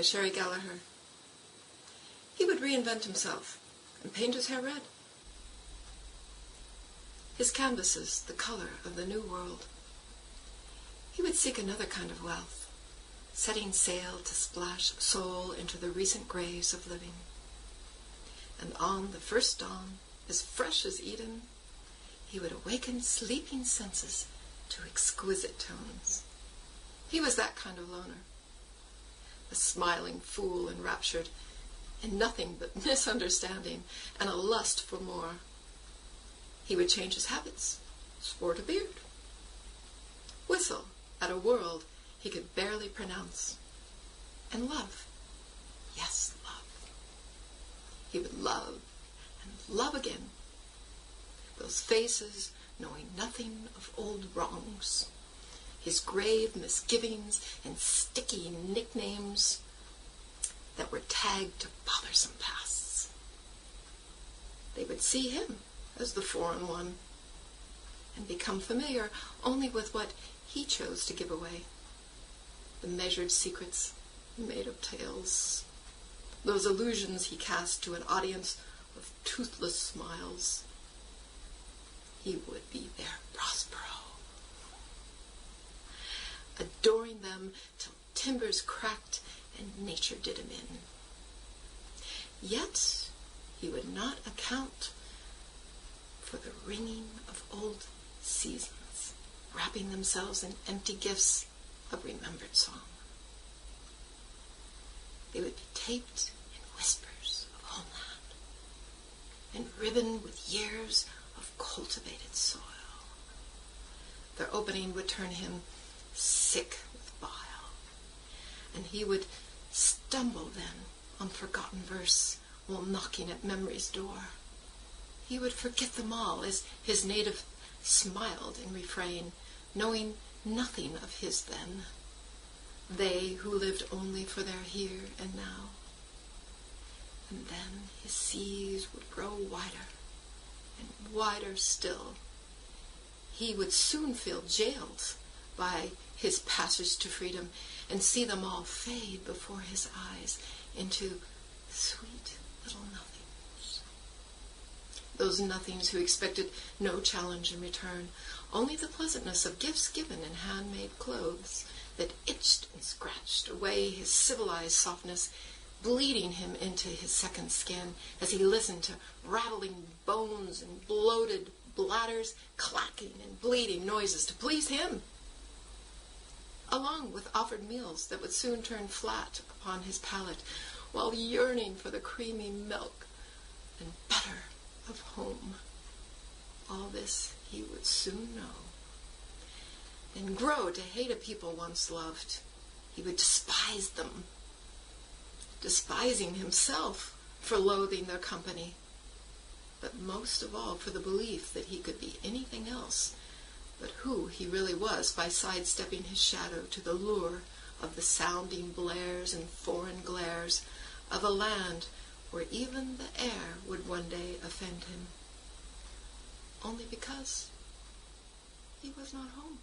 Sherry Gallagher. He would reinvent himself and paint his hair red. His canvases, the color of the new world. He would seek another kind of wealth, setting sail to splash soul into the recent graves of living. And on the first dawn, as fresh as Eden, he would awaken sleeping senses to exquisite tones. He was that kind of loner, a smiling fool enraptured in nothing but misunderstanding and a lust for more. He would change his habits, sport a beard, whistle at a world he could barely pronounce, and love. Yes, love. He would love and love again. Those faces knowing nothing of old wrongs, his grave misgivings and sticky nicknames that were tagged to bothersome pasts. They would see him as the foreign one and become familiar only with what he chose to give away. The measured secrets, made-up tales, those allusions he cast to an audience of toothless smiles. He would be their Prospero, adoring them till timbers cracked and nature did him in. Yet he would not account for the ringing of old seasons, wrapping themselves in empty gifts of remembered song. They would be taped in whispers of homeland and ribboned with years of cultivated soil. Their opening would turn him sick with bile, and he would stumble then on forgotten verse while knocking at memory's door. He would forget them all as his native smiled in refrain, knowing nothing of his then, they who lived only for their here and now. And then his seas would grow wider and wider still. He would soon feel jailed by his passage to freedom and see them all fade before his eyes into sweet little nothings. Those nothings who expected no challenge in return, only the pleasantness of gifts given in handmade clothes that itched and scratched away his civilized softness, bleeding him into his second skin as he listened to rattling bones and bloated bladders, clacking and bleeding noises to please him, along with offered meals that would soon turn flat upon his palate, while yearning for the creamy milk and butter of home. All this he would soon know, and grow to hate a people once loved. He would despise them, despising himself for loathing their company, but most of all for the belief that he could be anything else but who he really was by sidestepping his shadow to the lure of the sounding blares and foreign glares of a land where even the air would one day offend him, only because he was not home.